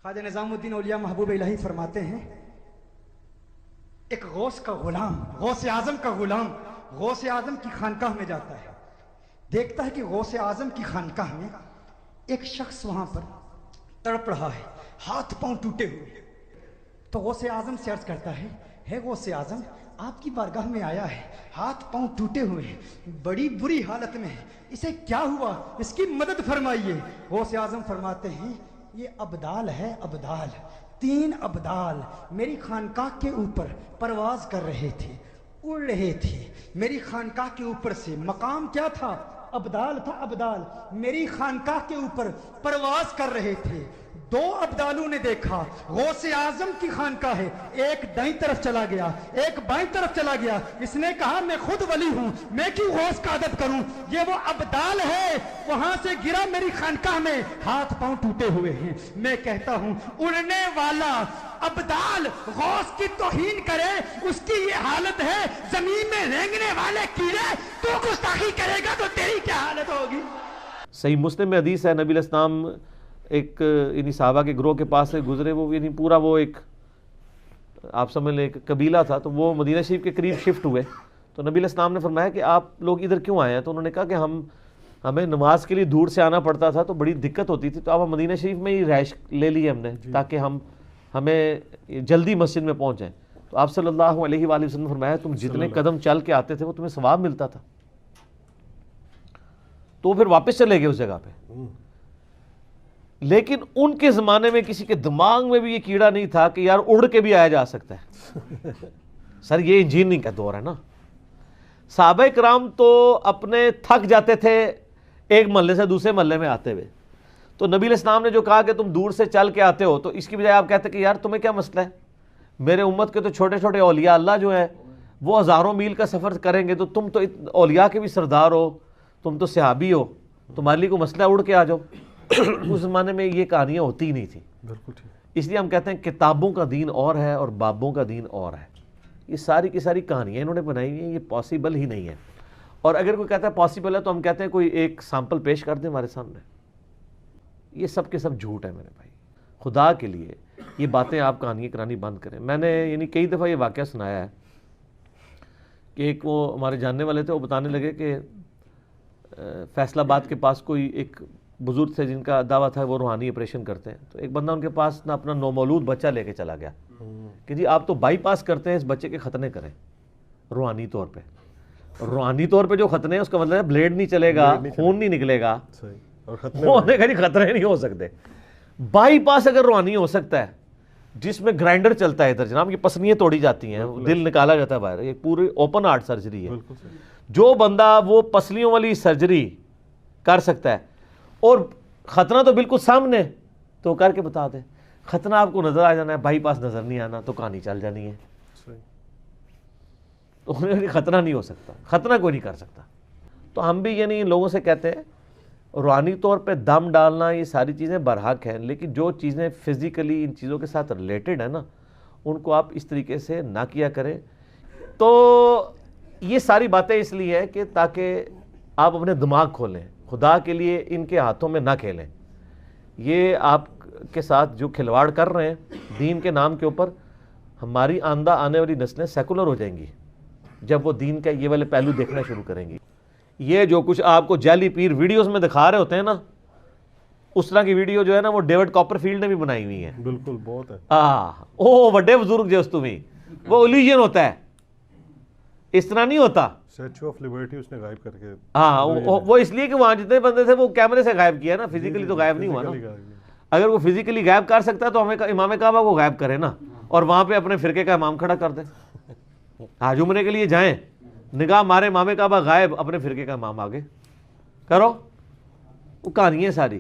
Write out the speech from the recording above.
خواجہ نظام الدین اولیاء محبوب الہی فرماتے ہیں، ایک غوث کا غلام، غوث اعظم کا غلام غوث اعظم کی خانقاہ میں جاتا ہے، دیکھتا ہے کہ غوث اعظم کی خانقاہ میں ایک شخص وہاں پر تڑپ رہا ہے، ہاتھ پاؤں ٹوٹے ہوئے۔ تو غوث اعظم سے عرض کرتا ہے غوث اعظم، آپ کی بارگاہ میں آیا ہے، ہاتھ پاؤں ٹوٹے ہوئے ہیں، بڑی بری حالت میں ہے، اسے کیا ہوا، اس کی مدد فرمائیے۔ غوث اعظم فرماتے ہیں، یہ ابدال ہے، ابدال، 3 ابدال میری خانقاہ کے اوپر پرواز کر رہے تھے، اڑ رہے تھے میری خانقاہ کے اوپر سے۔ مقام کیا تھا؟ ابدال تھا، ابدال میری خانقاہ کے اوپر پرواز کر رہے تھے۔ 2 ابدالوں نے دیکھا غوث اعظم کی خانقاہ ہے، ایک دائیں طرف چلا گیا، ایک بائیں طرف چلا گیا۔ اس نے کہا میں خود ولی ہوں، میں کیوں غوث کا عدد کروں، یہ وہ ابدال ہے، وہاں سے گرا میری خانقاہ میں، ہاتھ پاؤں ٹوٹے ہوئے ہیں۔ میں کہتا ہوں اڑنے والا ابدال غوث کی توہین کرے، اس کی یہ حالت ہے، زمین میں رینگنے والے کیڑے، تو گستاخی کرے گا تو تیری کیا حالت ہوگی۔ صحیح مسلم میں حدیث ہے، نبی علیہ السلام ایک یعنی صحابہ کے گروہ کے پاس سے گزرے، وہ یعنی پورا وہ ایک آپ سمجھ لیں ایک قبیلہ تھا، تو وہ مدینہ شریف کے قریب شفٹ ہوئے۔ تو نبی علیہ السلام نے فرمایا کہ آپ لوگ ادھر کیوں آئے ہیں؟ تو انہوں نے کہا کہ ہمیں نماز کے لیے دور سے آنا پڑتا تھا تو بڑی دقت ہوتی تھی، تو اب ہم مدینہ شریف میں ہی رہائش لے لی ہم نے تاکہ ہمیں جلدی مسجد میں پہنچ جائیں۔ تو آپ صلی اللہ علیہ وآلہ وسلم نے فرمایا تم جتنے قدم چل کے آتے تھے وہ تمہیں ثواب ملتا تھا، تو پھر واپس چلے گئے اس جگہ پہ۔ لیکن ان کے زمانے میں کسی کے دماغ میں بھی یہ کیڑا نہیں تھا کہ یار اڑ کے بھی آیا جا سکتا ہے۔ سر یہ انجینئرنگ کا دور ہے نا۔ صحابہ کرام تو اپنے تھک جاتے تھے ایک محلے سے دوسرے محلے میں آتے ہوئے، تو نبی علیہ السلام نے جو کہا کہ تم دور سے چل کے آتے ہو، تو اس کی بجائے آپ کہتے کہ یار تمہیں کیا مسئلہ ہے، میرے امت کے تو چھوٹے چھوٹے اولیاء اللہ جو ہیں وہ ہزاروں میل کا سفر کریں گے، تو تم تو اولیاء کے بھی سردار ہو، تم تو صحابی ہو، تمہارے لیے کوئی مسئلہ اڑ کے آ جاؤ۔ اس زمانے میں یہ کہانیاں ہوتی ہی نہیں تھی، اس لیے ہم کہتے ہیں کتابوں کا دین اور ہے اور بابوں کا دین اور ہے۔ یہ ساری کی ساری کہانیاں انہوں نے بنائی ہوئی ہیں، یہ پاسبل ہی نہیں ہے۔ اور اگر کوئی کہتا ہے پاسبل ہے تو ہم کہتے ہیں کوئی ایک سیمپل پیش کر دیں ہمارے سامنے۔ یہ سب کے سب جھوٹ ہے میرے بھائی، خدا کے لیے یہ باتیں آپ کہانیاں کرانی بند کریں۔ میں نے یعنی کئی دفعہ یہ واقعہ سنایا ہے کہ ایک وہ ہمارے جاننے والے تھے، وہ بتانے لگے کہ فیصل آباد کے پاس کوئی ایک بزرگ تھے جن کا دعویٰ تھا وہ روحانی آپریشن کرتے ہیں، تو ایک بندہ ان کے پاس نہ اپنا نومولود بچہ لے کے چلا گیا کہ جی آپ تو بائی پاس کرتے ہیں، اس بچے کے ختنے کریں روحانی طور پہ۔ روحانی طور پہ جو ختنے ہیں اس کا مطلب ہے بلیڈ نہیں چلے گا، خون نہیں نکلے گا، ہونے کا خطرے نہیں ہو سکتے۔ بائی پاس اگر روحانی ہو سکتا ہے جس میں گرائنڈر چلتا ہے، ادھر جناب یہ پسلیاں توڑی جاتی ہیں، دل نکالا جاتا ہے باہر، یہ پوری اوپن ہارٹ سرجری ہے، جو بندہ وہ پسلیوں والی سرجری کر سکتا ہے اور ختنہ تو بالکل سامنے تو کر کے بتا دے، ختنہ آپ کو نظر آ جانا ہے، بائی پاس نظر نہیں آنا تو کہانی چل جانی ہے۔ تو ختنہ نہیں ہو سکتا، ختنہ کوئی نہیں کر سکتا۔ تو ہم بھی یعنی ان لوگوں سے کہتے ہیں روحانی طور پہ دم ڈالنا یہ ساری چیزیں برحق ہیں، لیکن جو چیزیں فزیکلی ان چیزوں کے ساتھ ریلیٹڈ ہیں نا ان کو آپ اس طریقے سے نہ کیا کریں۔ تو یہ ساری باتیں اس لیے ہے کہ تاکہ آپ اپنے دماغ کھولیں، خدا کے لیے ان کے ہاتھوں میں نہ کھیلیں۔ یہ آپ کے ساتھ جو کھلواڑ کر رہے ہیں دین کے نام کے اوپر، ہماری آنے والی نسلیں سیکولر ہو جائیں گی جب وہ دین کا یہ والے پہلو دیکھنا شروع کریں گی۔ یہ جو کچھ آپ کو جعلی پیر ویڈیوز میں دکھا رہے ہوتے ہیں نا، اس طرح کی ویڈیو جو ہے نا وہ ڈیوڈ کاپر فیلڈ نے بھی بنائی ہوئی ہے۔ بالکل بہت ہے۔ او بڑے بزرگ جو اس تمہیں وہ ایلیوژن ہوتا ہے، اس طرح نہیں ہوتا۔ اسٹیچو آف لبرٹی اس نے غائب کر کے، وہ اس لیے کہ وہاں جتنے بندے تھے وہ کیمرے سے غائب کیا نا، فزیکلی تو غائب نہیں ہوا نا۔ اگر وہ فزیکلی غائب کر سکتا ہے تو ہمیں امام کعبہ کو غائب کرے نا، اور وہاں پہ اپنے فرقے کا امام کھڑا کر دے، حج عمرے کے لیے جائیں، نگاہ مارے امام کعبہ غائب، اپنے فرقے کا امام آگے کرو، وہ کہانی ہے ساری۔